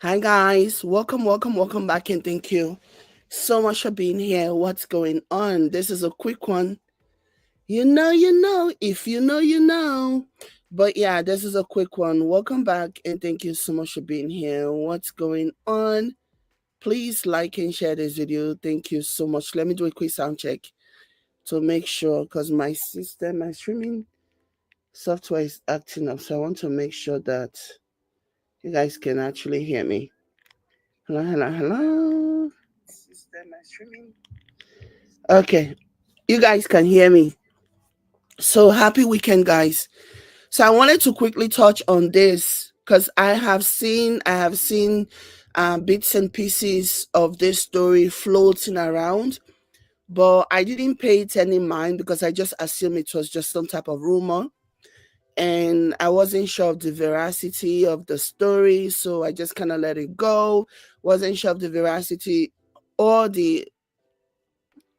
Hi guys, welcome back, and thank you so much for being here. What's going on? This is a quick one. If you know, you know. But yeah, this is a quick one. Welcome back, and thank you so much for being here. What's going on? Please like and share this video. Thank you so much. Let me do a quick sound check to make sure, because my streaming software is acting up. So I want to make sure that you guys can actually hear me. Hello. System and streaming. Okay, you guys can hear me. So happy weekend, guys. So I wanted to quickly touch on this because I have seen bits and pieces of this story floating around, but I didn't pay it any mind because I just assumed it was just some type of rumor. And I wasn't sure of the veracity of the story, so I just kind of let it go. Wasn't sure of the veracity or the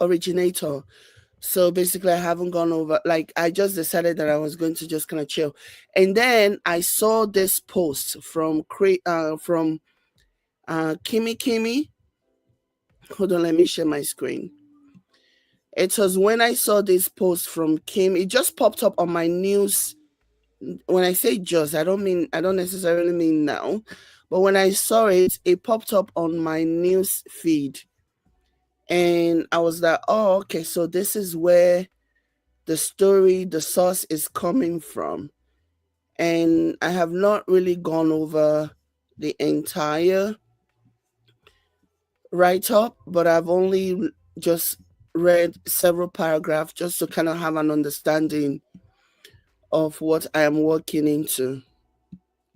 originator. So basically, I haven't gone over. Like, I just decided that I was going to just kind of chill, and then I saw this post from Kimi Kimi. Hold on, let me share my screen. It was when I saw this post from Kim. It just popped up on my news. When I say just, I don't necessarily mean now, but when I saw it, it popped up on my news feed, and I was like, oh, okay, so this is where the source is coming from. And I have not really gone over the entire write up, but I've only just read several paragraphs just to kind of have an understanding of what I am working into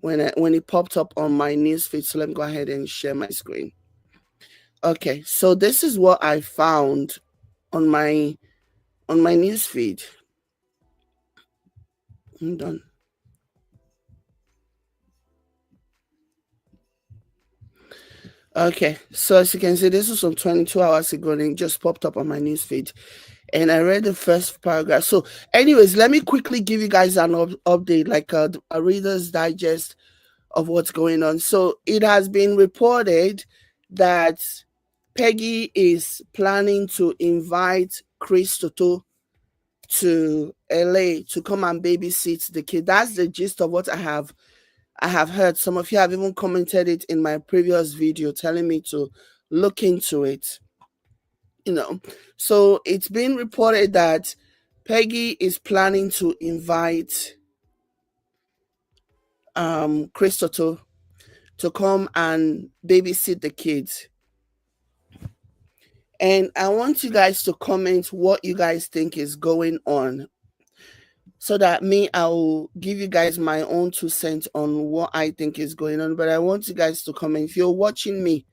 when it popped up on my newsfeed. So let me go ahead and share my screen. Okay, so this is what I found on my newsfeed. Hold on. Okay, so as you can see, this was from 22 hours ago and it just popped up on my newsfeed. And I read the first paragraph. So, anyways, let me quickly give you guys an update, like a reader's digest of what's going on. So, it has been reported that Peggy is planning to invite Chris Toto to LA to come and babysit the kid. That's the gist of what I have heard. Some of you have even commented it in my previous video telling me to look into it. You know, so it's been reported that Peggy is planning to invite Christopher to come and babysit the kids. And I want you guys to comment what you guys think is going on, so that me, I will give you guys my own 2 cents on what I think is going on. But I want you guys to comment. If you're watching me,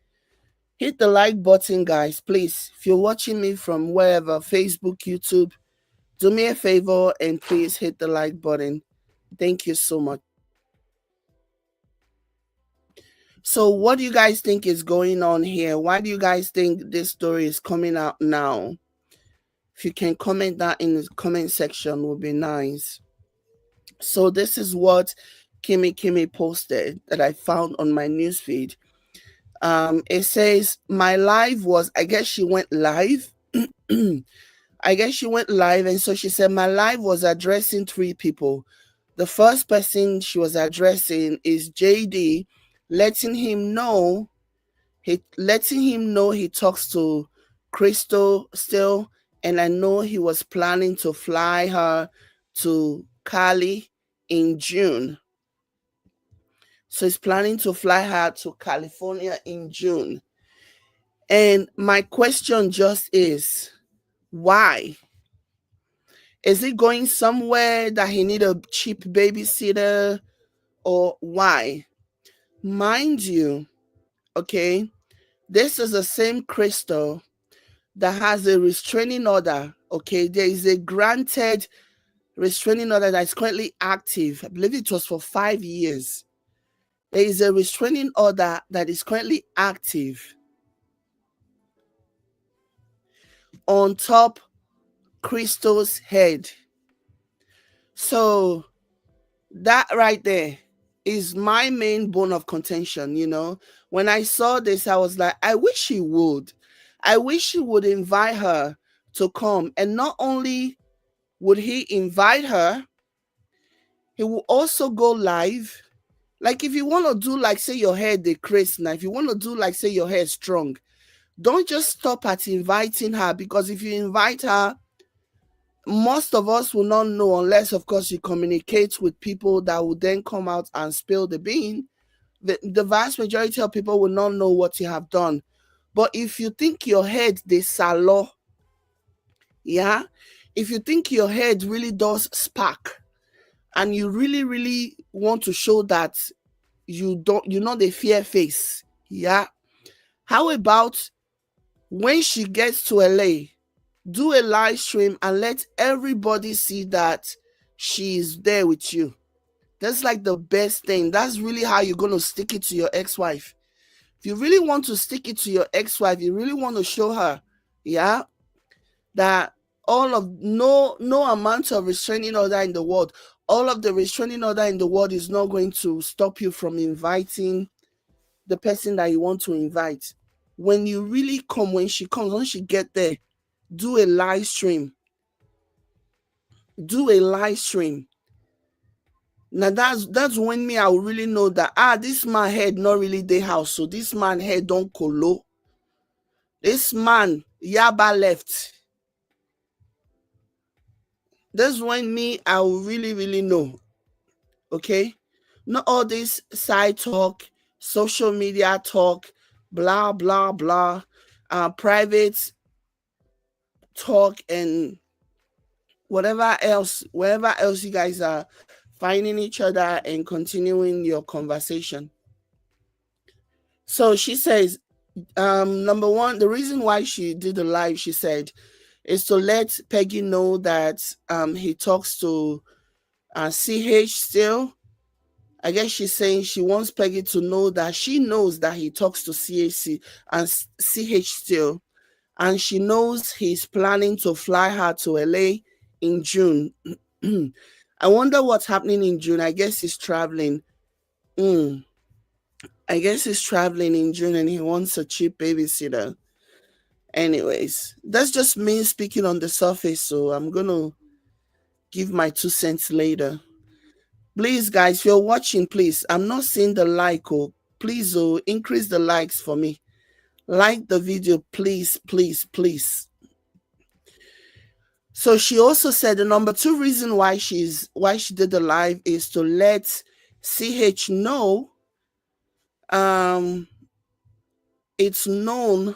hit the like button, guys, please. If you're watching me from wherever, Facebook, YouTube, do me a favor and please hit the like button. Thank you so much. So, what do you guys think is going on here? Why do you guys think this story is coming out now? If you can comment that in the comment section, would be nice. So, this is what Kimi Kimi posted that I found on my newsfeed. It says, my live was, I guess she went live. I guess she went live, and so she said, my live was addressing 3 people. The first person she was addressing is JD, letting him know he talks to Crystal still, and I know he was planning to fly her to Cali in June. So he's planning to fly her to California in June. And my question just is, why? Is he going somewhere that he need a cheap babysitter, or why? Mind you, okay, this is the same Crystal that has a restraining order. Okay, there is a granted restraining order that is currently active. I believe it was for 5 years. There is a restraining order that is currently active on top Crystal's head. So that right there. is my main bone of contention. When I saw this, I was like, I wish he would. I wish he would invite her to come. And not only would he invite her, he will also go live. Like, if you want to do, like, say your hair decrease now, if you want to do, like, say your hair strong, don't just stop at inviting her, because if you invite her, most of us will not know, unless, of course, you communicate with people that will then come out and spill the bean. The vast majority of people will not know what you have done. But if you think your head, they salo, yeah, if you think your head really does spark, and you really, really want to show that you're not a fear face, yeah, how about when she gets to LA, do a live stream and let everybody see that she is there with you? That's like the best thing. That's really how you're going to stick it to your ex-wife. If you really want to stick it to your ex-wife, you really want to show her, yeah, that all of no amount of restraining order in the world, all of the restraining order in the world is not going to stop you from inviting the person that you want to invite. When you really come, when she comes, when she get there, do a live stream. Do a live stream. Now that's when me I will really know that this man head not really the house, so this man head don't colo. This man yaba left. That's when me I will really, really know. Okay, not all this side talk, social media talk, blah blah blah, private talk, and wherever else you guys are finding each other and continuing your conversation. So she says, number one, the reason why she did the live, she said, is to let Peggy know that he talks to CH still. I guess she's saying she wants Peggy to know that she knows that he talks to CHC and CH still, and she knows he's planning to fly her to LA in June. I wonder what's happening in June. I guess he's traveling. I guess he's traveling in June and he wants a cheap babysitter. Anyways, that's just me speaking on the surface, so I'm gonna give my 2 cents later. Please, guys, if you're watching, please, I'm not seeing the like, please, increase the likes for me. Like the video, please, please, please. So she also said the number 2 reason why she did the live is to let CH know it's known,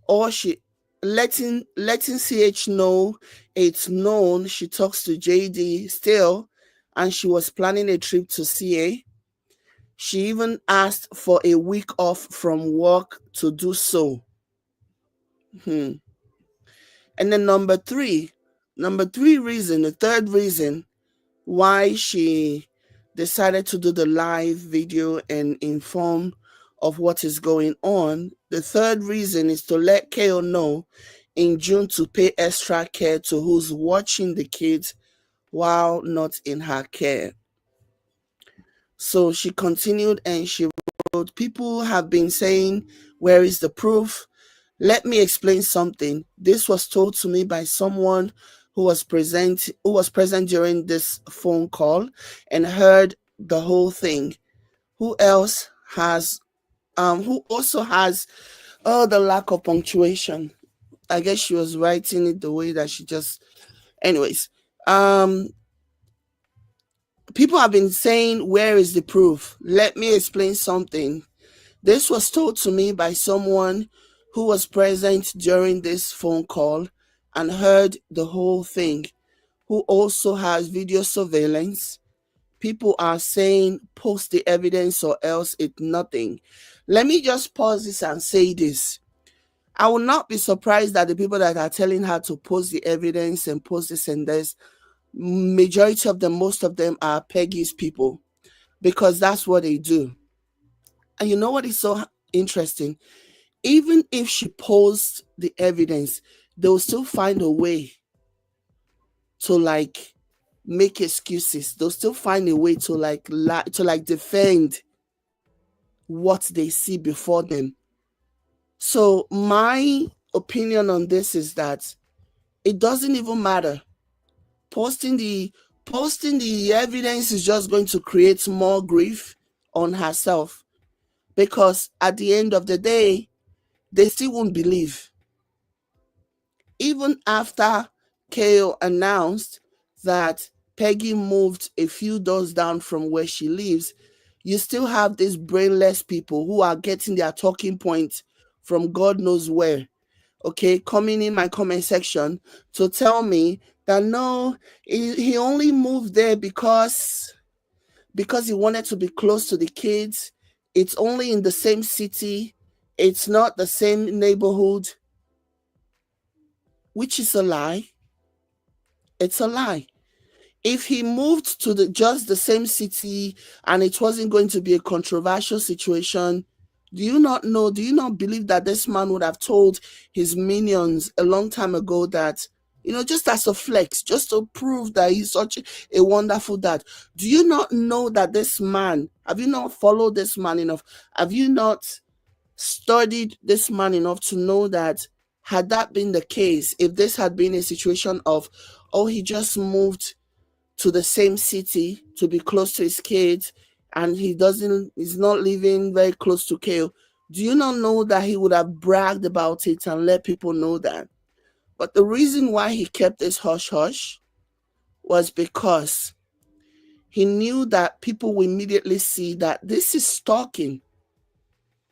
or she letting CH know it's known she talks to JD still, and she was planning a trip to CA. She even asked for a week off from work to do so. And then the third reason why she decided to do the live video and inform of what is going on. The third reason is to let KO know in June to pay extra care to who's watching the kids while not in her care. So she continued and she wrote, people have been saying, where is the proof? Let me explain something. This was told to me by someone who was present during this phone call and heard the whole thing. Who else has who also has the lack of punctuation? I guess she was writing it the way that she just anyways. People have been saying, where is the proof? Let me explain something. This was told to me by someone who was present during this phone call and heard the whole thing, who also has video surveillance. People are saying, post the evidence or else it's nothing. Let me just pause this and say this. I will not be surprised that the people that are telling her to post the evidence and post this and this, majority of them, most of them are Peggy's people, because that's what they do. And you know what is so interesting? Even if she posts the evidence, they'll still find a way to make excuses. They'll still find a way to defend what they see before them. So my opinion on this is that it doesn't even matter. Posting the posting the evidence is just going to create more grief on herself, because at the end of the day, they still won't believe. Even after Kale announced that Peggy moved a few doors down from where she lives, you still have these brainless people who are getting their talking points from God knows where. Okay, coming in my comment section to tell me that no, he only moved there because he wanted to be close to the kids. It's only in the same city. It's not the same neighborhood, which is a lie. It's a lie. If he moved to just the same city and it wasn't going to be a controversial situation, do you not believe that this man would have told his minions a long time ago that, just as a flex, just to prove that he's such a wonderful dad? Do you not know that this man, have you not followed this man enough? Have you not studied this man enough to know that had that been the case, if this had been a situation of, oh, he just moved to the same city to be close to his kids and he's not living very close to Kale, do you not know that he would have bragged about it and let people know that? But the reason why he kept this hush hush was because he knew that people will immediately see that this is stalking.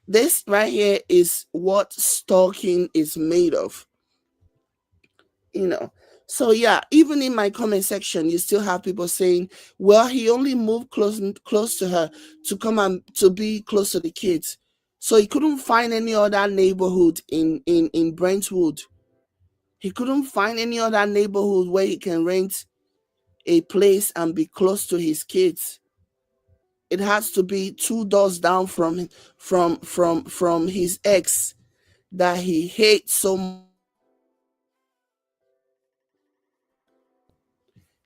This right here is what stalking is made of. you know so yeah, even in my comment section you still have people saying, well, he only moved close to her to come and to be close to the kids, so he couldn't find any other neighborhood in Brentwood. He couldn't find any other neighborhood where he can rent a place and be close to his kids. It has to be two doors down from his ex that he hates so much.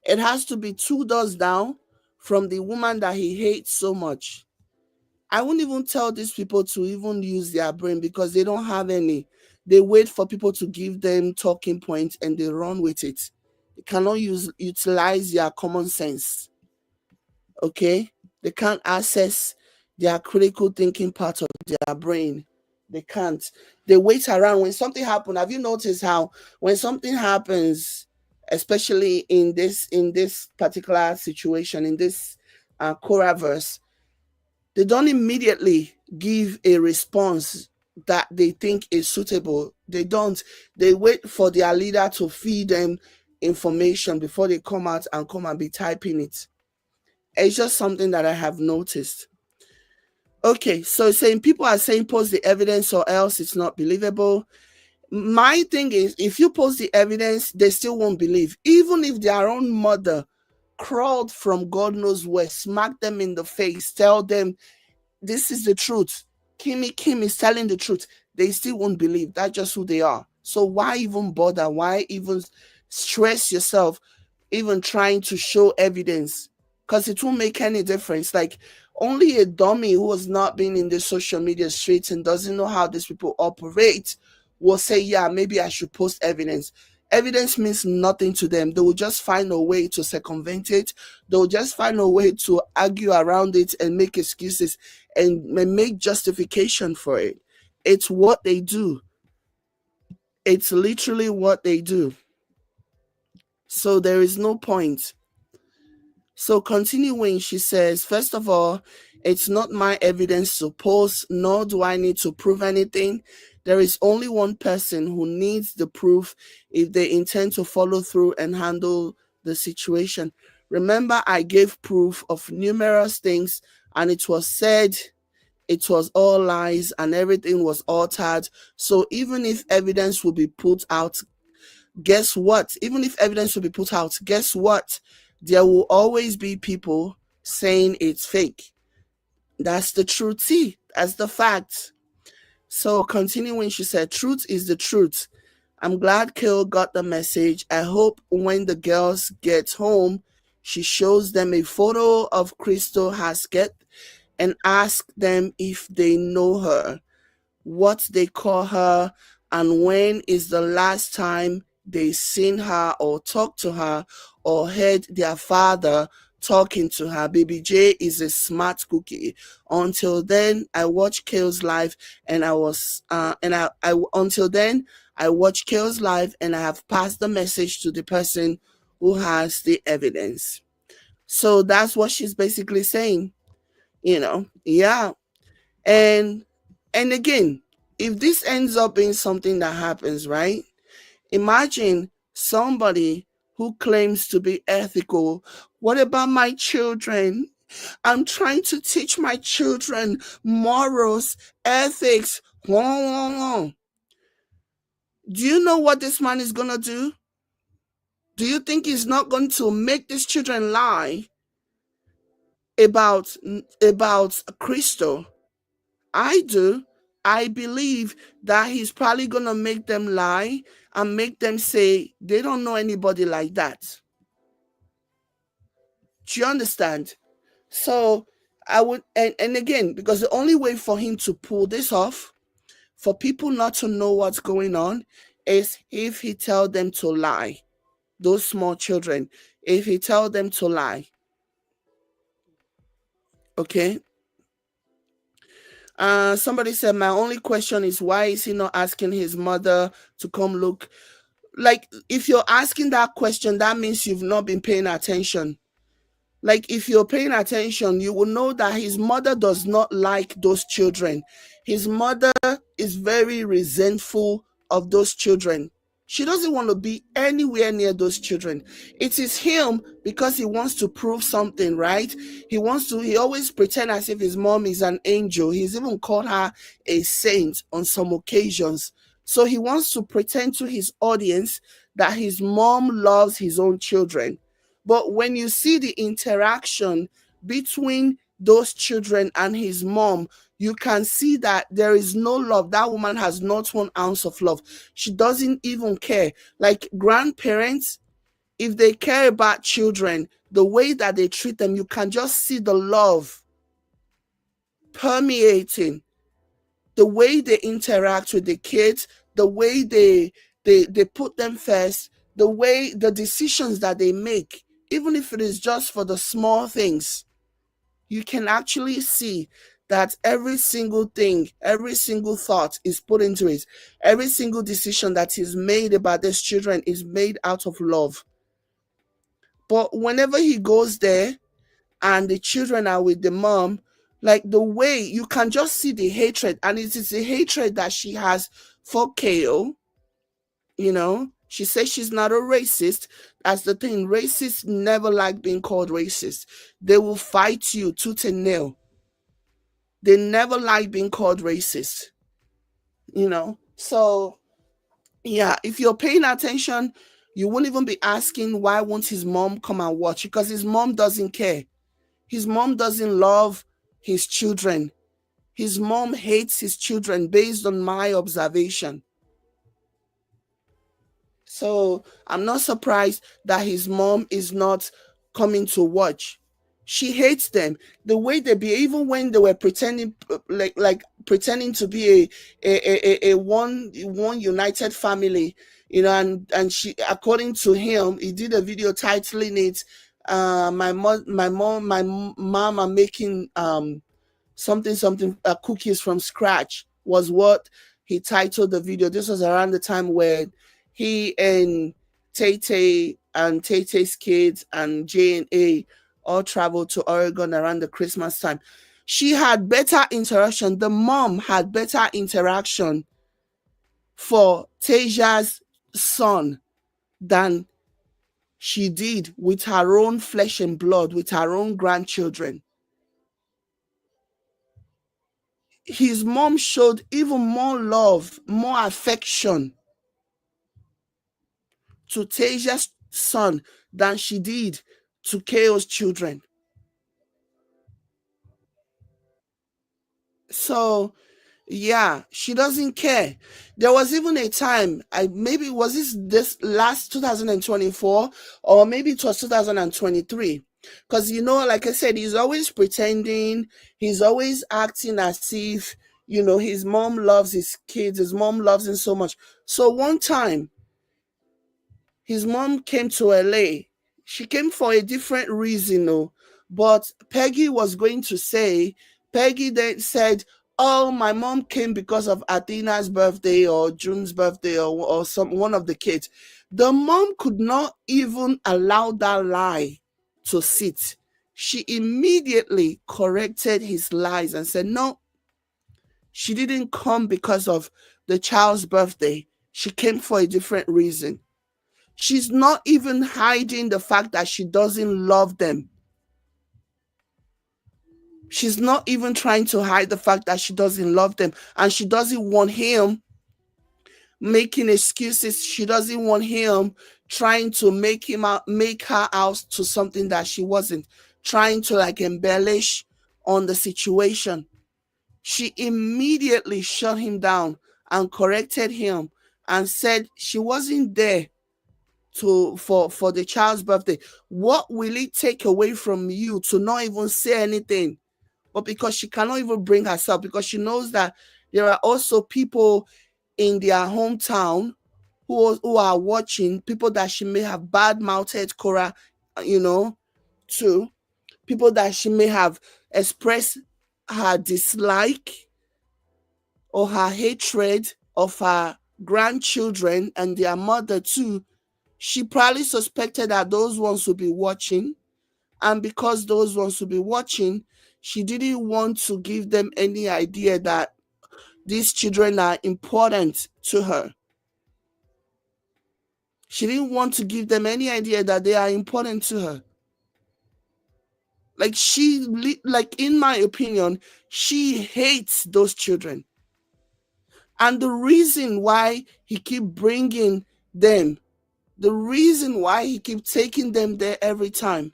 It has to be two doors down from the woman that he hates so much. I wouldn't even tell these people to even use their brain because they don't have any. They wait for people to give them talking points and they run with it. They cannot utilize their common sense. Okay? They can't access their critical thinking part of their brain. They can't. They wait around when something happens. Have you noticed how when something happens, especially in this particular situation, in this Korra verse, they don't immediately give a response that they think is suitable. They don't. They wait for their leader to feed them information before they come out and come and be typing it. It's just something that I have noticed. Okay, so saying people are saying post the evidence or else it's not believable. My thing is, if you post the evidence, they still won't believe. Even if their own mother crawled from God knows where, smack them in the face, tell them this is the truth. Kim is telling the truth. They still won't believe. That's just who they are. So why even bother? Why even stress yourself even trying to show evidence? Because it won't make any difference. Like, only a dummy who has not been in the social media streets and doesn't know how these people operate will say, yeah, maybe I should post evidence. Evidence means nothing to them. They will just find a way to circumvent it. They'll just find a way to argue around it and make excuses and make justification for it. It's what they do. It's literally what they do. So there is no point. So continuing, she says, first of all, it's not my evidence to post, nor do I need to prove anything. There is only one person who needs the proof if they intend to follow through and handle the situation. Remember, I gave proof of numerous things, and it was said it was all lies and everything was altered. So even if evidence will be put out, guess what? Even if evidence will be put out, guess what? There will always be people saying it's fake. That's the truth. See, that's the fact. So continuing, she said, truth is the truth. I'm glad Kale got the message. I hope when the girls get home, She shows them a photo of Crystal Haskett and asks them if they know her, what they call her, and when is the last time they seen her or talked to her or heard their father talking to her. Baby J is a smart cookie. Until then, I watched Kale's life and I was I until then I watched Kale's life and I have passed the message to the person who has the evidence. So that's what she's basically saying, Yeah. And again, if this ends up being something that happens, right? Imagine somebody who claims to be ethical. What about my children? I'm trying to teach my children morals, ethics. Do you know what this man is going to do? Do you think he's not going to make these children lie about Crystal? I do. I believe that he's probably going to make them lie and make them say they don't know anybody like that. Do you understand? So I would, and again, because the only way for him to pull this off, for people not to know what's going on, is if he tell them to lie. Those small children, if he tell them to lie. Okay. Somebody said my only question is why is he not asking his mother to come look? Like, if you're asking that question, that means you've not been paying attention. Like, if you're paying attention, you will know that his mother does not like those children. His mother is very resentful of those children. She doesn't want to be anywhere near those children. It is him because he wants to prove something, right? He always pretend as if his mom is an angel. He's even called her a saint on some occasions. So he wants to pretend to his audience that his mom loves his own children. But when you see the interaction between those children and his mom, you can see that there is no love. That woman has not 1 ounce of love. She doesn't even care. Like grandparents, if they care about children, the way that they treat them, you can just see the love permeating, the way they interact with the kids, the way they put them first, the decisions that they make, even if it is just for the small things. You can actually see that every single thing, every single thought is put into it. Every single decision that is made about these children is made out of love. But whenever he goes there and the children are with the mom, like the way you can just see the hatred, and it is the hatred that she has for Kale. She says she's not a racist. That's the thing. Racists never like being called racist. They will fight you tooth and nail. They never like being called racist. So yeah, if you're paying attention, you won't even be asking why won't his mom come and watch, because his mom doesn't care. His mom doesn't love his children. His mom hates his children based on my observation. So I'm not surprised that his mom is not coming to watch. She hates them. The way they behave, even when they were pretending, like pretending to be a one united family, and she, according to him, he did a video titling it, my mom are making something cookies from scratch, was what he titled the video. This was around the time where he and Tay and Tay-Tay's kids and J&A all traveled to Oregon around the Christmas time. She had better interaction. The mom had better interaction for Taja's son than she did with her own flesh and blood, with her own grandchildren. His mom showed even more love, more affection to Tasia's son than she did to Kale's children. So Yeah, she doesn't care. There was even a time, I maybe was this last 2024, or maybe it was 2023. Because like I said, he's always pretending, he's always acting as if, his mom loves his kids, his mom loves him so much. So one time his mom came to LA. She came for a different reason, though. But Peggy was going to say, Peggy then said, "Oh, my mom came because of Athena's birthday or June's birthday or one of the kids." The mom could not even allow that lie to sit. She immediately corrected his lies and said, "No, she didn't come because of the child's birthday. She came for a different reason." She's not even hiding the fact that she doesn't love them. She's not even trying to hide the fact that she doesn't love them. And she doesn't want him making excuses. She doesn't want him trying to make her out to something that she wasn't. Trying to like embellish on the situation. She immediately shut him down and corrected him and said she wasn't there for the child's birthday. What will it take away from you to not even say anything? But because she cannot even bring herself, because she knows that there are also people in their hometown who are watching, people that she may have bad mouthed Korra, to people that she may have expressed her dislike or her hatred of her grandchildren and their mother too. She probably suspected that those ones would be watching. And because those ones would be watching, she didn't want to give them any idea that these children are important to her. She didn't want to give them any idea that they are important to her. Like in my opinion, she hates those children. And the reason why he keep bringing them, the reason why he keep taking them there every time,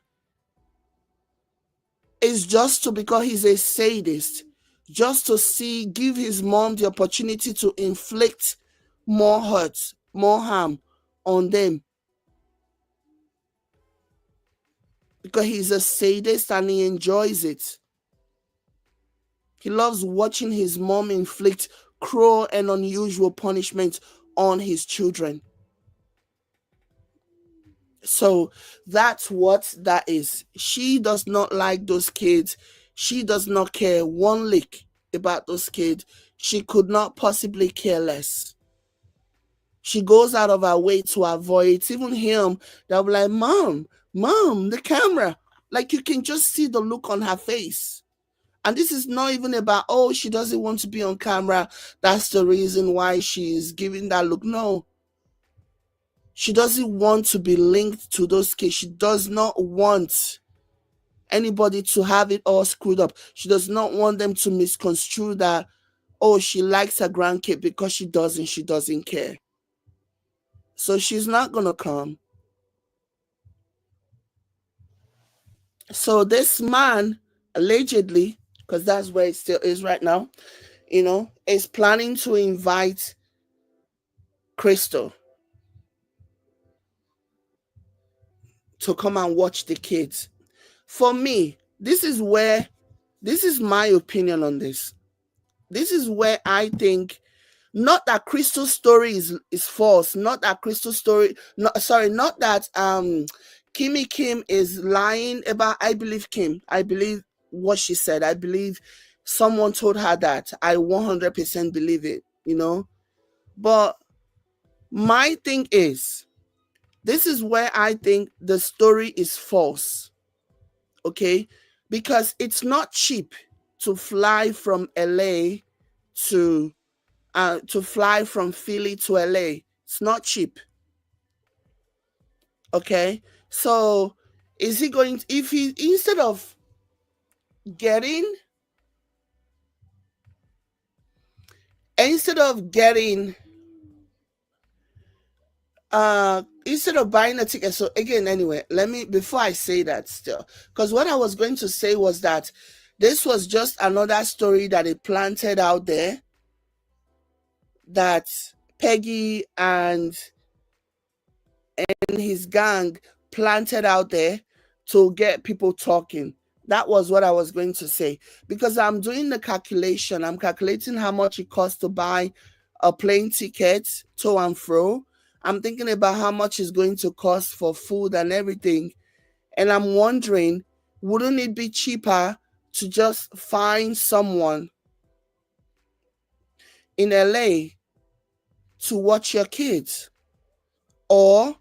is just to because he's a sadist, just to give his mom the opportunity to inflict more hurt, more harm on them. Because he's a sadist and he enjoys it. He loves watching his mom inflict cruel and unusual punishment on his children. So that's what that is. She does not like those kids. She does not care one lick about those kids. She could not possibly care less. She goes out of her way to avoid it. Even him, they'll be like, Mom, the camera. Like you can just see the look on her face. And this is not even about, oh, she doesn't want to be on camera. That's the reason why she's giving that look. No, she doesn't want to be linked to those kids. She does not want anybody to have it all screwed up. She does not want them to misconstrue that, oh, she likes her grandkid, because she doesn't. She doesn't care. So she's not going to come. So this man, allegedly, because that's where it still is right now, is planning to invite Crystal to come and watch the kids. For me, this is my opinion on this. This is where I think, not that Crystal's story is false, not that Crystal's story, not that Kimmy Kim is lying about, I believe Kim. I believe what she said. I believe someone told her that. I 100% believe it. But my thing is, this is where I think the story is false. Okay? Because it's not cheap to fly from LA to fly from Philly to LA. It's not cheap. Okay? So is he going to, if he getting instead of getting instead of buying a ticket, so again, anyway, let me, before I say that still, because what I was going to say was that this was just another story that they planted out there that Peggy and his gang planted out there to get people talking. That was what I was going to say. Because I'm doing the calculation, I'm calculating how much it costs to buy a plane ticket to and fro. I'm thinking about how much it's going to cost for food and everything. And I'm wondering, wouldn't it be cheaper to just find someone in LA to watch your kids? Or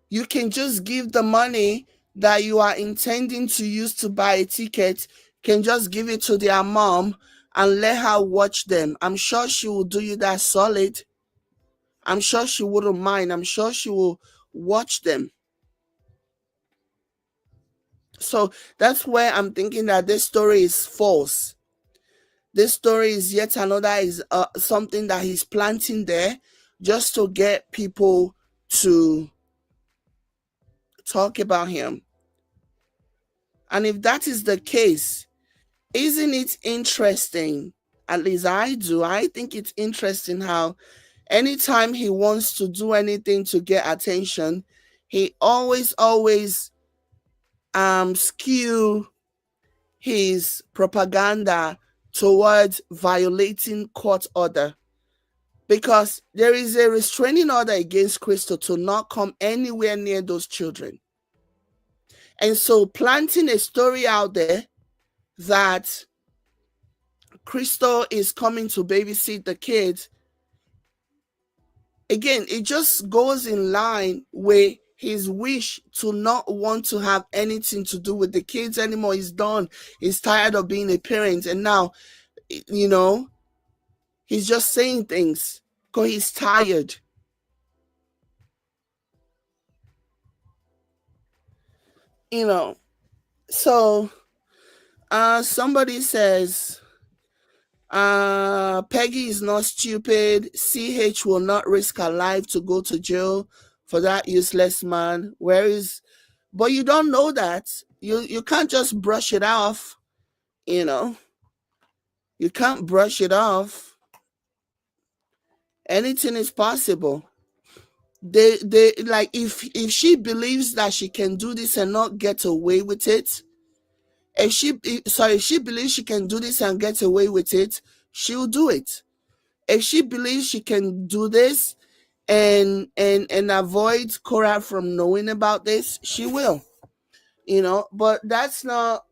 you can just give the money that you are intending to use to buy a ticket, can just give it to their mom and let her watch them. I'm sure she will do you that solid. I'm sure she wouldn't mind. I'm sure she will watch them. So that's where I'm thinking that this story is false. This story is yet another is something that he's planting there just to get people to talk about him. And if that is the case, isn't it interesting? At least I do. I think it's interesting how anytime he wants to do anything to get attention, he always skew his propaganda towards violating court order, because there is a restraining order against Crystal to not come anywhere near those children. And so planting a story out there that Crystal is coming to babysit the kids, again, it just goes in line with his wish to not want to have anything to do with the kids anymore. He's done. He's tired of being a parent. And now, you know, he's just saying things because he's tired. You know, so somebody says, Peggy is not stupid. CH will not risk her life to go to jail for that useless man. But you don't know that. You can't just brush it off, you know. You can't brush it off. Anything is possible. They like, if she believes that she can do this and not get away with it, if she believes she can do this and get away with it, she'll do it. If she believes she can do this and avoid Korra from knowing about this, she will. But that's not,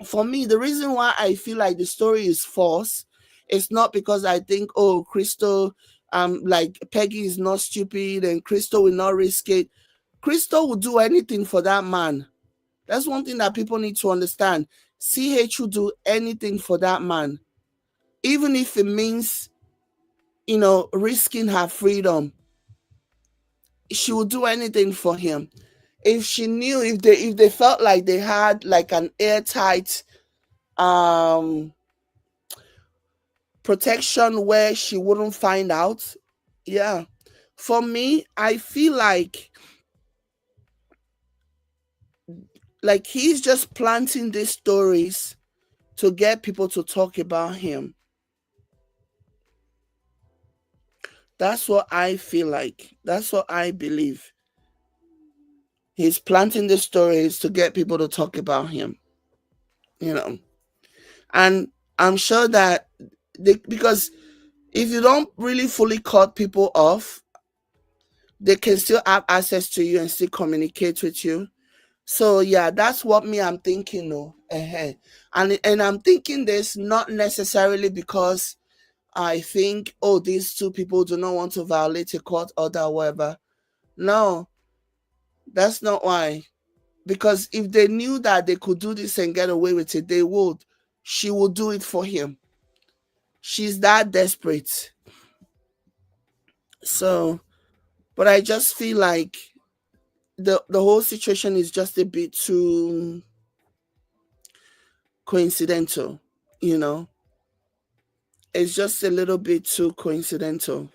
for me, the reason why I feel like the story is false. It's not because I think, oh, Crystal, like Peggy is not stupid and Crystal will not risk it. Crystal will do anything for that man. That's one thing that people need to understand. CH will do anything for that man, even if it means, risking her freedom. She would do anything for him. If she knew, if they felt like they had like an airtight protection where she wouldn't find out. Yeah. For me, I feel like he's just planting these stories to get people to talk about him. That's what I feel like. That's what I believe. He's planting the stories to get people to talk about him. You know. And I'm sure that because if you don't really fully cut people off, they can still have access to you and still communicate with you. So yeah, that's what me I'm thinking. No, and I'm thinking this not necessarily because I think, oh, these two people do not want to violate a court order or whatever. No, that's not why. Because if they knew that they could do this and get away with it, they would. She would do it for him. She's that desperate. So, but I just feel like the whole situation is just a bit too coincidental, you know. It's just a little bit too coincidental.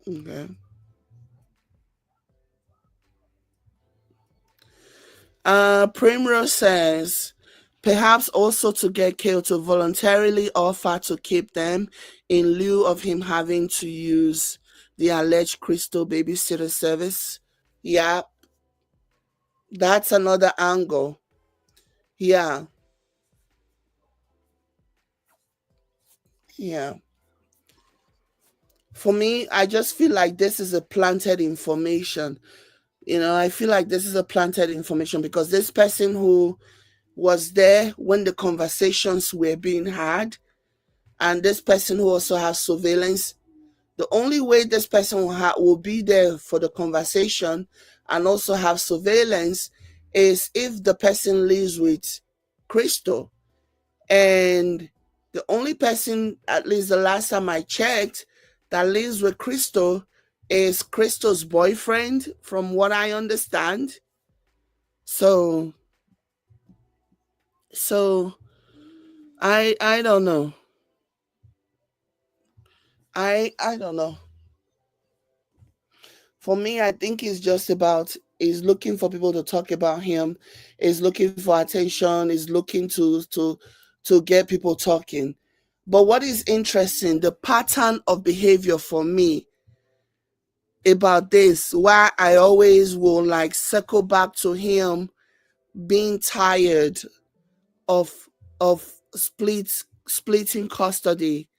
Okay. Primrose says Perhaps also to get Kale to voluntarily offer to keep them in lieu of him having to use the alleged Crystal babysitter service. Yeah, that's another angle. Yeah, yeah. For me, I just feel like this is a planted information. I feel like this is a planted information because this person who was there when the conversations were being had, and this person who also has surveillance, the only way this person will be there for the conversation and also have surveillance is if the person lives with Crystal. And the only person, at least the last time I checked, that lives with Crystal is Crystal's boyfriend, from what I understand. So, so I don't know. I don't know. For me, I think it's just about is looking for people to talk about him, is looking for attention, is looking to get people talking. But what is interesting, the pattern of behavior for me about this, why I always will like circle back to him being tired of splitting custody.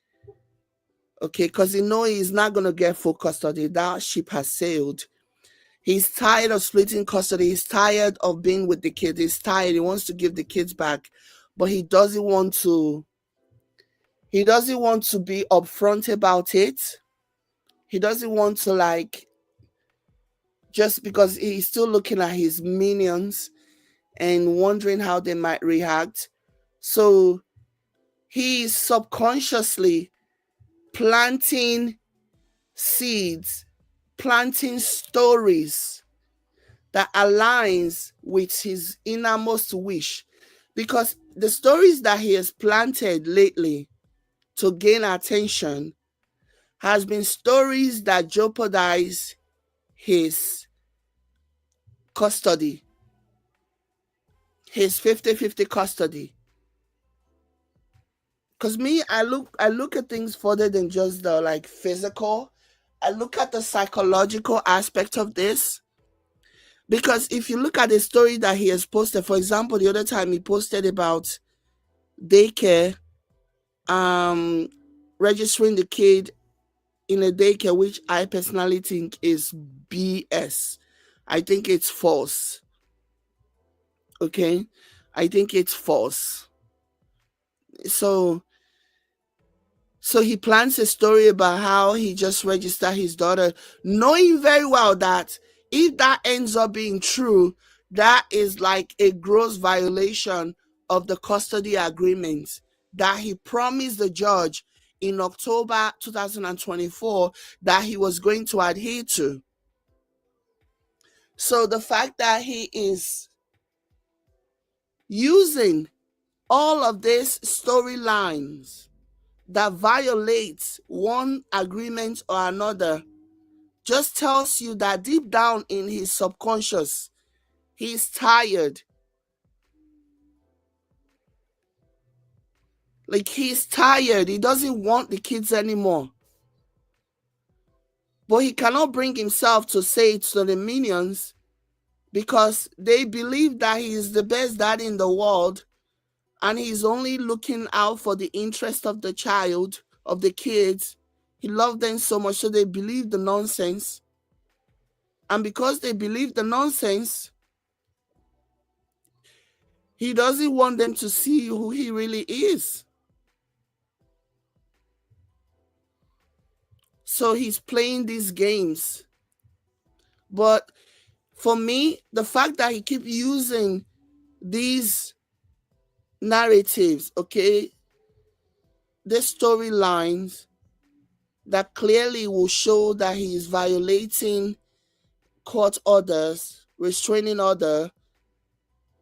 Okay, because he's not gonna get full custody. That ship has sailed. He's tired of splitting custody. He's tired of being with the kids. He's tired. He wants to give the kids back, but he doesn't want to. He doesn't want to be upfront about it. He doesn't want to like just because he's still looking at his minions and wondering how they might react. So he's subconsciously planting seeds, planting stories that aligns with his innermost wish, because the stories that he has planted lately to gain attention has been stories that jeopardize his custody, his 50-50 custody. Because me, I look at things further than just the like physical. I look at the psychological aspect of this. Because if you look at the story that he has posted, for example, the other time he posted about daycare, um registering the kid in a daycare, which I personally think is BS. I think it's false. Okay, I think it's false. So So he plans a story about how he just registered his daughter, knowing very well that if that ends up being true, that is like a gross violation of the custody agreement that he promised the judge in October 2024 that he was going to adhere to. So the fact that he is using all of these storylines that violates one agreement or another just tells you that deep down in his subconscious, he's tired. Like he's tired. He doesn't want the kids anymore. But he cannot bring himself to say it to the minions because they believe that he is the best dad in the world and he's only looking out for the interest of the child, of the kids. He loved them so much, so they believe the nonsense. And because they believe the nonsense, he doesn't want them to see who he really is. So he's playing these games. But for me, the fact that he keep using these narratives, okay, these storylines that clearly will show that he is violating court orders, restraining order,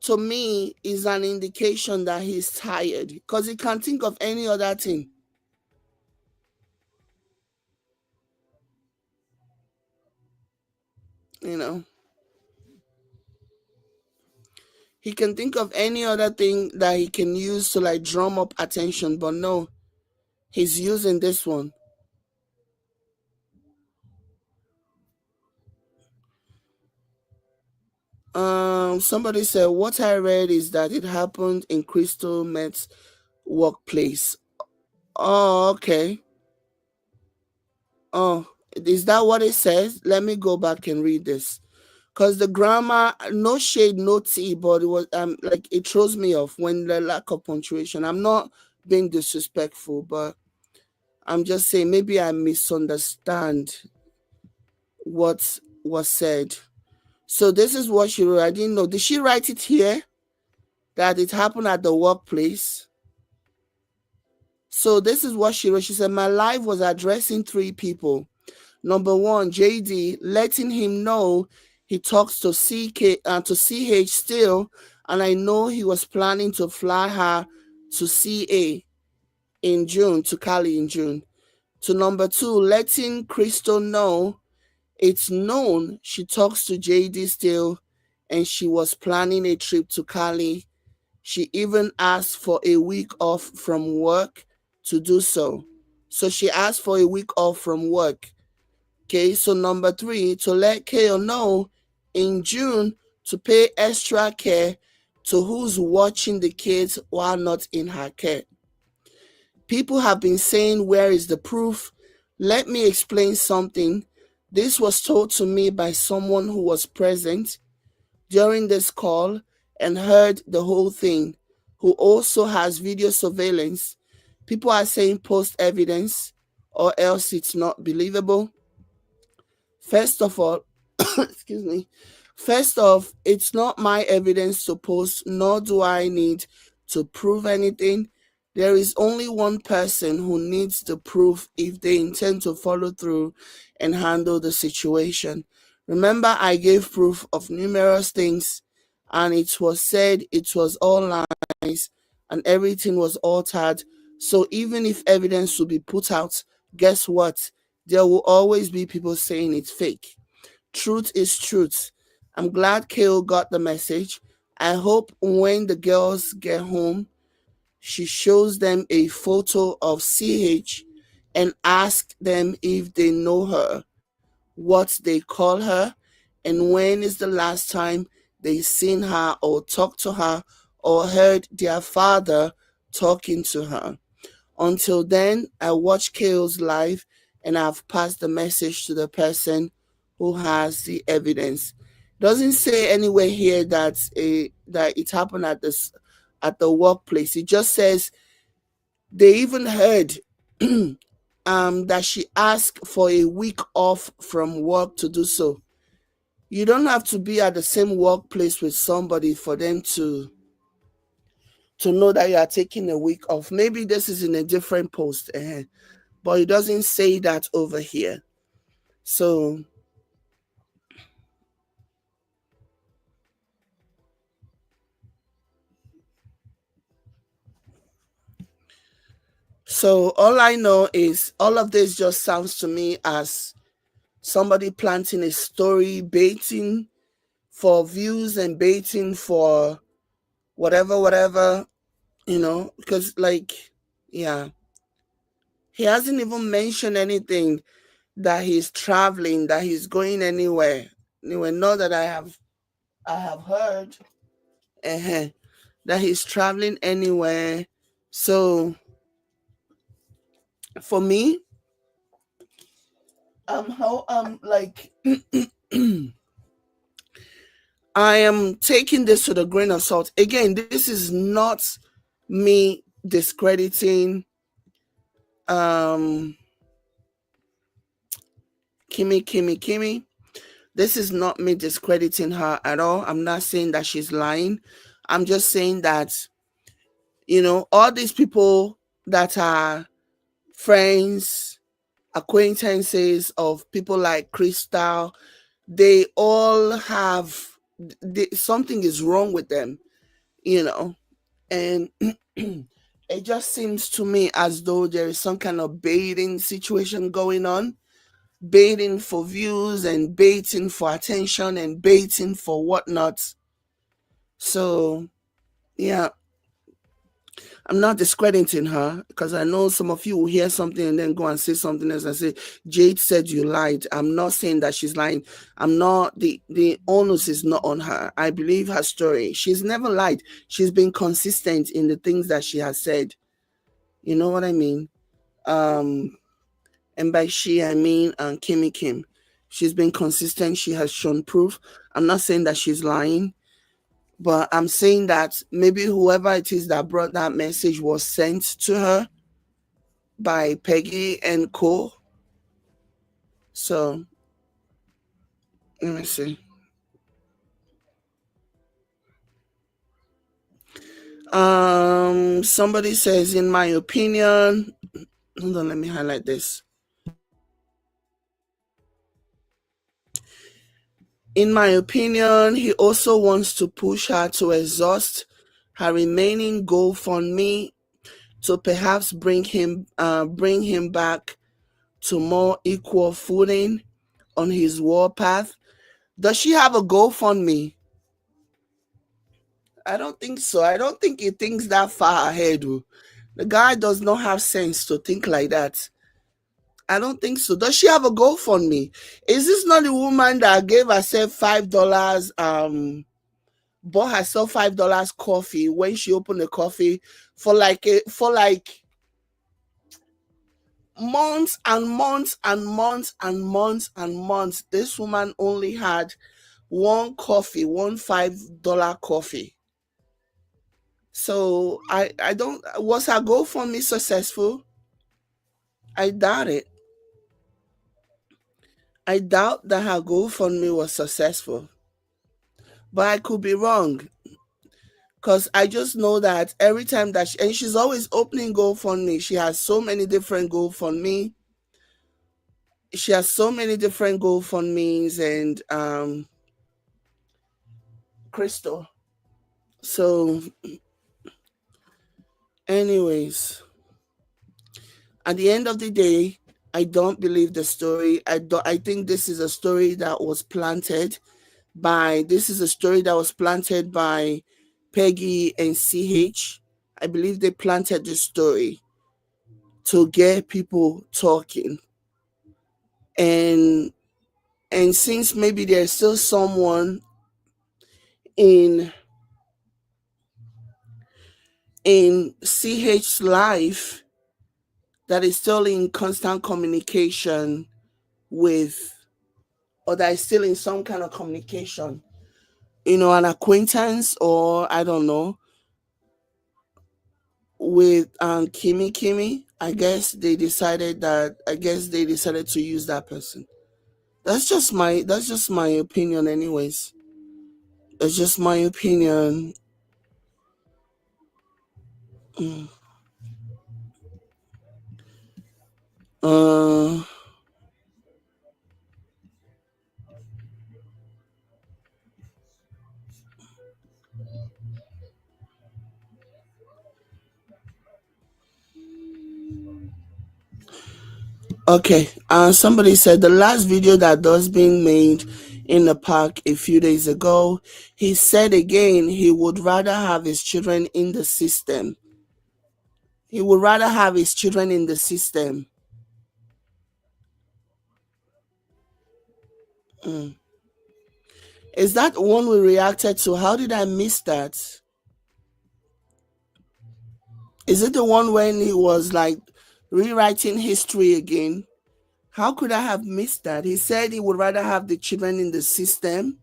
to me is an indication that he's tired because he can't think of any other thing. You know, He can think of any other thing that he can use to like drum up attention, but no, he's using this one. Somebody said what I read is that it happened in Crystal Met's workplace. Oh, okay. Oh, is that what it says? Let me go back and read this. Cause the grammar, no shade, no tea, but it was like it throws me off when the lack of punctuation. I'm not being disrespectful, but I'm just saying maybe I misunderstand what was said. So this is what she wrote. I didn't know. Did she write it here? That it happened at the workplace? So this is what she wrote. She said, my life was addressing three people. Number one, JD, letting him know he talks to CH still, and I know he was planning to fly her to CA in June, to Cali in June. To number two, letting Crystal know it's known she talks to JD still, and she was planning a trip to Cali. She even asked for a week off from work to do so. So she asked for a week off from work. Okay, so number three, to let Kale know in June to pay extra care to who's watching the kids while not in her care. People have been saying, where is the proof? Let me explain something. This was told to me by someone who was present during this call and heard the whole thing, who also has video surveillance. People are saying post evidence or else it's not believable. First of all, excuse me. First off, it's not my evidence to post, nor do I need to prove anything. There is only one person who needs the proof if they intend to follow through and handle the situation. Remember, I gave proof of numerous things, and it was said it was all lies and everything was altered. So even if evidence will be put out, guess what? There will always be people saying it's fake. Truth is truth. I'm glad Kale got the message. I hope when the girls get home, she shows them a photo of CH and ask them if they know her, what they call her, and when is the last time they seen her or talked to her or heard their father talking to her. Until then, I watch Kale's live and I've passed the message to the person who has the evidence. Doesn't say anywhere here that it happened at the workplace. It just says they even heard that she asked for a week off from work to do so. You don't have to be at the same workplace with somebody for them to know that you are taking a week off. Maybe this is in a different post. But it doesn't say that over here. So all I know is all of this just sounds to me as somebody planting a story, baiting for views and baiting for whatever, because like yeah, he hasn't even mentioned anything that he's traveling, that he's going anywhere. Anyway, not that I have heard uh that he's traveling anywhere. So for me, how like I am taking this with a grain of salt. Again, this is not me discrediting um Kimmy. This is not me discrediting her at all. I'm not saying that she's lying. I'm just saying that, all these people that are friends, acquaintances of people like Crystal, they all have something is wrong with them, you know, and it just seems to me as though there is some kind of baiting situation going on, baiting for views and baiting for attention and baiting for whatnot. So, yeah, I'm not discrediting her because I know some of you will hear something and then go and say something else and say, Jade said you lied. I'm not saying that she's lying. I'm not, the onus is not on her. I believe her story. She's never lied. She's been consistent in the things that she has said. You know what I mean? Um, and by she, I mean Kimmy Kim. She's been consistent. She has shown proof. I'm not saying that she's lying. But I'm saying that maybe whoever it is that brought that message was sent to her by Peggy and Co. So let me see. Somebody says, in my opinion, hold on, let me highlight this. In my opinion, he also wants to push her to exhaust her remaining GoFundMe to perhaps bring him back to more equal footing on his warpath. Does she have a GoFundMe? I don't think so. I don't think he thinks that far ahead. Oh. The guy does not have sense to think like that. I don't think so. Does she have a GoFundMe? Is this not the woman that gave herself $5? Bought herself $5 coffee when she opened the coffee for like months and months and months and months and months. This woman only had one coffee, one $5 coffee. So I don't, was her GoFundMe successful? I doubt it. I doubt that her GoFundMe was successful. But I could be wrong. Because I just know that every time that and she's always opening GoFundMe. She has so many different GoFundMe. She has so many different GoFundMes and Crystal. So anyways, at the end of the day, I don't believe the story. I think this is a story that was planted by Peggy and CH. I believe they planted this story to get people talking. And since maybe there's still someone in CH's life that is still in constant communication with, or that is still in some kind of communication, an acquaintance, or I don't know, with Kimmy. I guess they decided to use that person. That's just my opinion anyways. That's just my opinion. Mm. Uh okay. Somebody said the last video that was being made in the park a few days ago, he said again he would rather have his children in the system. He would rather have his children in the system. Mm. Is that one we reacted to? How did I miss that? Is it the one when he was like rewriting history again? How could I have missed that? He said he would rather have the children in the system.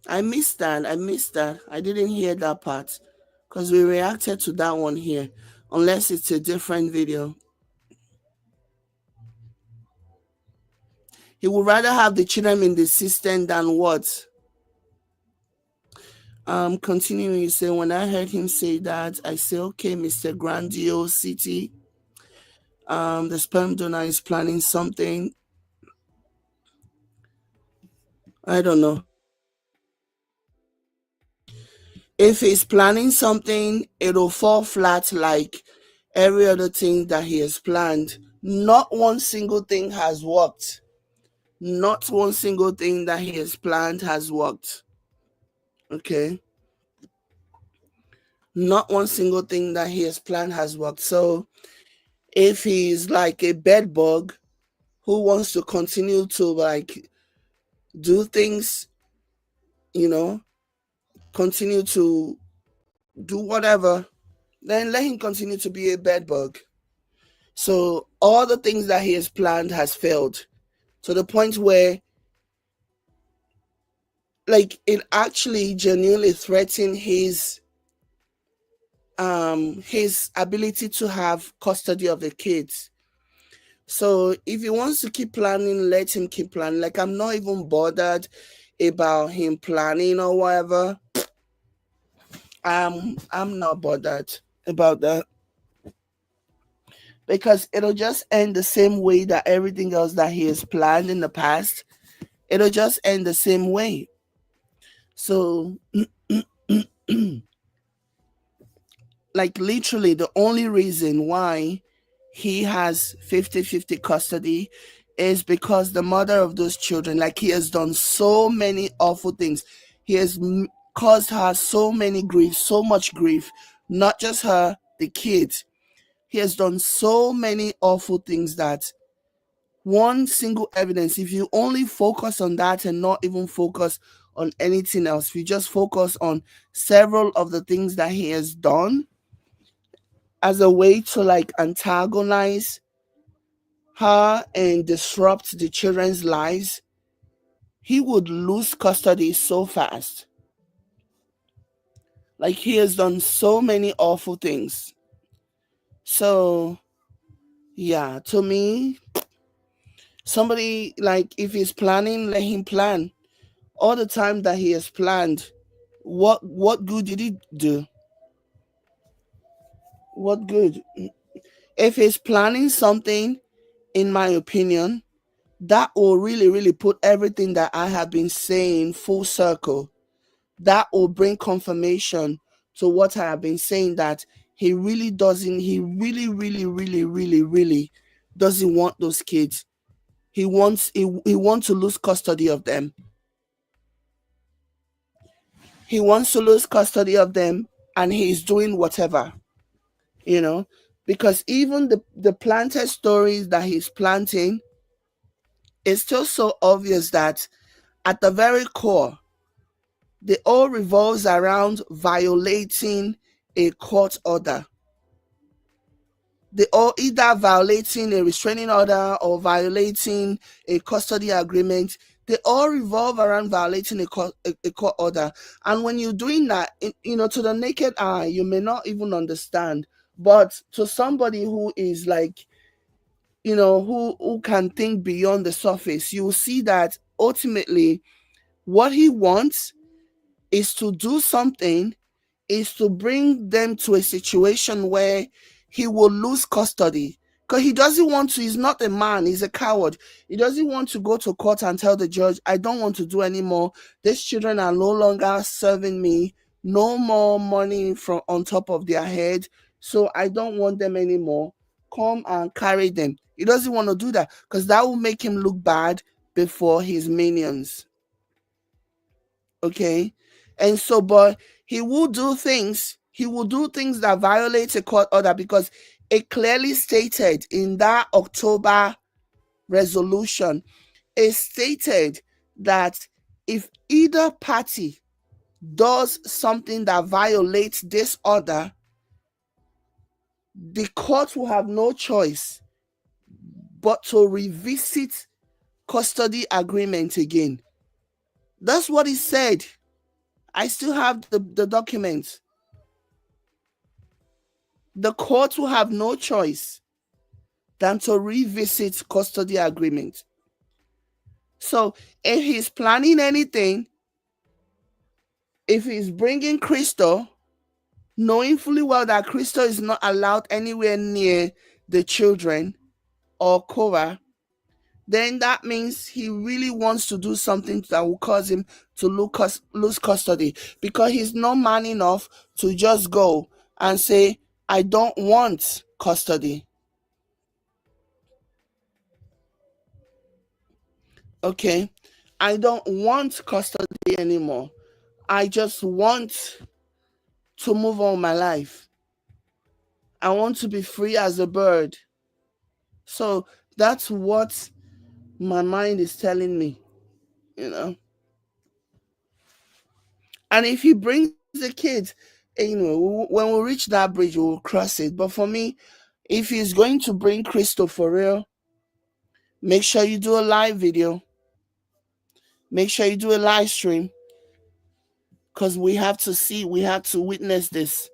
I missed that. I missed that. I didn't hear that part because we reacted to that one here, unless it's a different video. He would rather have the children in the system than what? Continuing, you say, when I heard him say that, I say, okay, Mr. Grandiosity, the sperm donor is planning something. I don't know. If he's planning something, it'll fall flat like every other thing that he has planned. Not one single thing has worked. Not one single thing that he has planned has worked. Okay. Not one single thing that he has planned has worked. So if he's like a bed bug who wants to continue to like do things, you know, continue to do whatever, then let him continue to be a bed bug. So all the things that he has planned has failed to the point where like it actually genuinely threatened his ability to have custody of the kids. So if he wants to keep planning, let him keep planning. Like I'm not even bothered about him planning or whatever. I'm not bothered about that because it'll just end the same way that everything else that he has planned in the past. It'll just end the same way. So like literally the only reason why he has 50-50 custody is because the mother of those children, like he has done so many awful things. He has caused her so many grief, so much grief, not just her, the kids. He has done so many awful things that one single evidence, if you only focus on that and not even focus on anything else, if you just focus on several of the things that he has done as a way to like antagonize her and disrupt the children's lives, he would lose custody so fast. Like he has done so many awful things. So yeah, to me, somebody like if he's planning, let him plan. All the time that he has planned, what good did he do? What good? If he's planning something, in my opinion, that will really, really put everything that I have been saying full circle. That will bring confirmation to what I have been saying that he really doesn't, he really, really, really, really, really doesn't want those kids. He wants to lose custody of them. He wants to lose custody of them and he's doing whatever, you know, because even the planted stories that he's planting, it's still so obvious that at the very core, they all revolves around violating a court order. They all either violating a restraining order or violating a custody agreement. They all revolve around violating a court order. And when you're doing that, to the naked eye, you may not even understand. But to somebody who is like, who can think beyond the surface, you will see that ultimately what he wants is to do something, is to bring them to a situation where he will lose custody. Because he doesn't want to, he's not a man, he's a coward. He doesn't want to go to court and tell the judge, I don't want to do anymore. These children are no longer serving me, no more money from on top of their head. So I don't want them anymore. Come and carry them. He doesn't want to do that because that will make him look bad before his minions. Okay. And so, but he will do things that violate a court order because it clearly stated in that October resolution, it stated that if either party does something that violates this order, the court will have no choice but to revisit custody agreement again. That's what he said. I still have the documents. The court will have no choice than to revisit custody agreement. So if he's planning anything, if he's bringing Crystal, knowing fully well that Crystal is not allowed anywhere near the children or Korra, then that means he really wants to do something that will cause him to lose custody because he's not man enough to just go and say, I don't want custody. Okay, I don't want custody anymore. I just want to move on my life. I want to be free as a bird. So that's what my mind is telling me, you know. And if he brings the kids, when we reach that bridge, we will cross it. But for me, if he's going to bring Crystal for real, make sure you do a live video. Make sure you do a live stream, because we have to see, we have to witness this.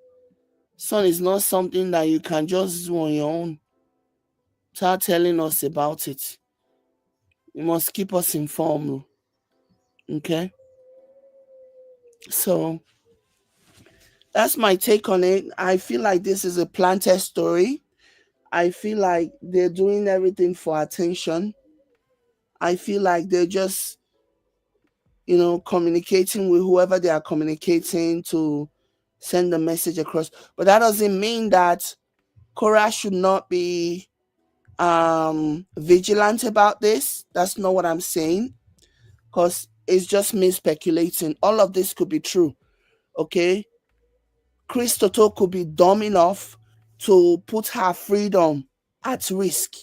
Son, is not something that you can just do on your own. Start telling us about it. You must keep us informed. Okay? So that's my take on it. I feel like this is a planted story. I feel like they're doing everything for attention. I feel like they're just, communicating with whoever they are communicating to send the message across. But that doesn't mean that Korra should not be vigilant about this. That's not what I'm saying, because it's just me speculating. All of this could be true. Okay, Christopher could be dumb enough to put her freedom at risk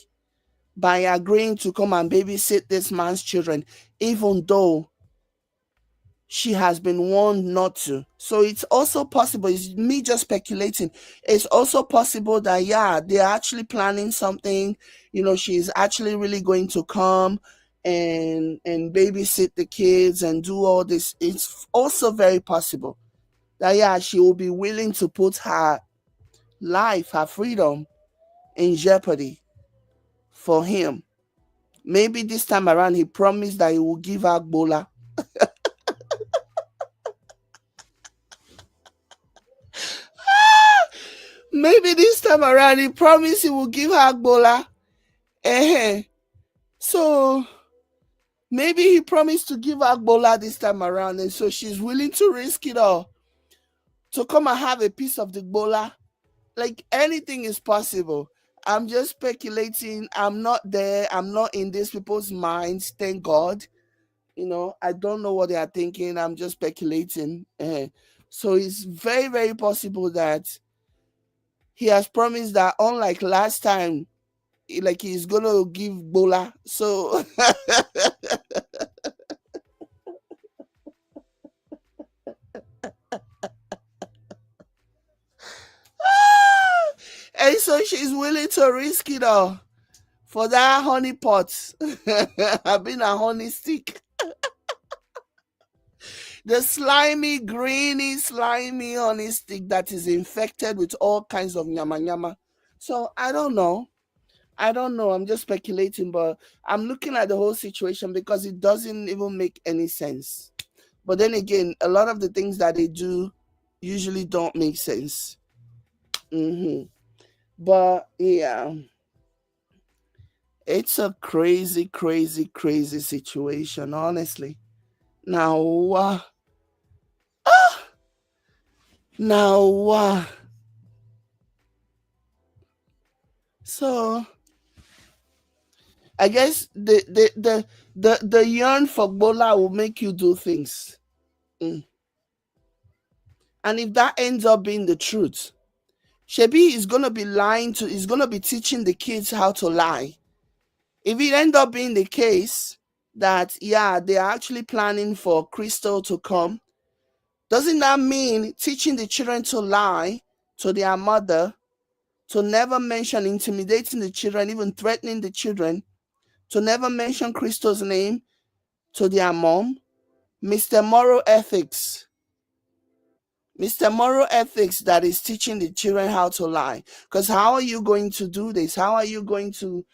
by agreeing to come and babysit this man's children, even though she has been warned not to. So it's also possible, it's me just speculating. It's also possible that, yeah, they're actually planning something. She's actually really going to come and babysit the kids and do all this. It's also very possible that, yeah, she will be willing to put her life, her freedom in jeopardy for him. Maybe this time around he promised that he will give her Bola. Maybe this time around he promised he will give her Bola. So maybe he promised to give her Bola this time around, and so she's willing to risk it all to come and have a piece of the Bola. Like, anything is possible. I'm just speculating. I'm not there. I'm not in these people's minds. Thank God. I don't know what they are thinking. I'm just speculating. So it's very, very possible that he has promised that, unlike last time, like, he's gonna give Bola. So and so she's willing to risk it all for that honey pot. I've been a honey stick. The slimy, greeny, slimy honey stick that is infected with all kinds of nyama nyama. So I don't know. I don't know. I'm just speculating, but I'm looking at the whole situation because it doesn't even make any sense. But then again, a lot of the things that they do usually don't make sense. But yeah, it's a crazy, crazy, crazy situation, honestly. Now, now, so I guess the yearn for Bola will make you do things. Mm. And if that ends up being the truth, Shebi is gonna be is gonna be teaching the kids how to lie. If it ends up being the case that, yeah, they are actually planning for Crystal to come, doesn't that mean teaching the children to lie to their mother, to never mention, intimidating the children, even threatening the children, to never mention Crystal's name to their mom? Mr. Moral Ethics. Mr. Moral Ethics that is teaching the children how to lie. Because how are you going to do this? How are you going to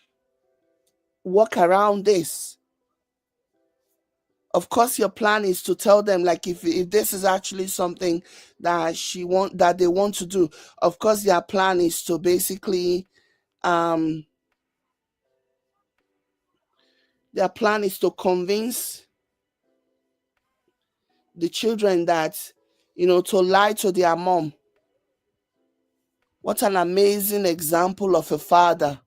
work around this? Of course, your plan is to tell them, like, if this is actually something that they want to do. Of course, their plan is to basically their plan is to convince the children that, to lie to their mom. What an amazing example of a father.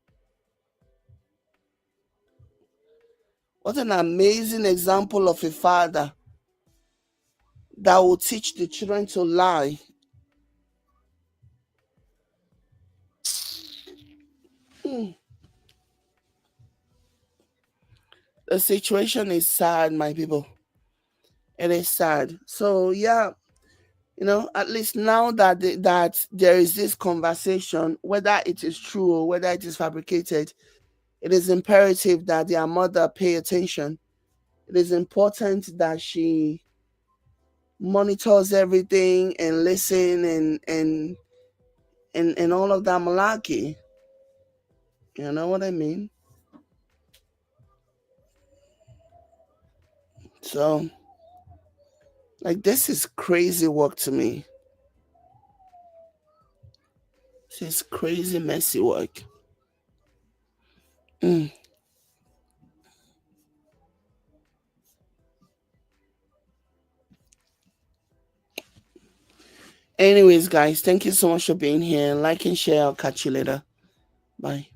What an amazing example of a father that will teach the children to lie. Hmm. The situation is sad, my people. It is sad. So yeah, at least now that that there is this conversation, whether it is true or whether it is fabricated, it is imperative that their mother pay attention. It is important that she monitors everything and listen and all of that malarkey. You know what I mean? So, like, this is crazy work to me. This is crazy messy work. Mm. Anyways, guys, thank you so much for being here. Like and share. I'll catch you later. Bye.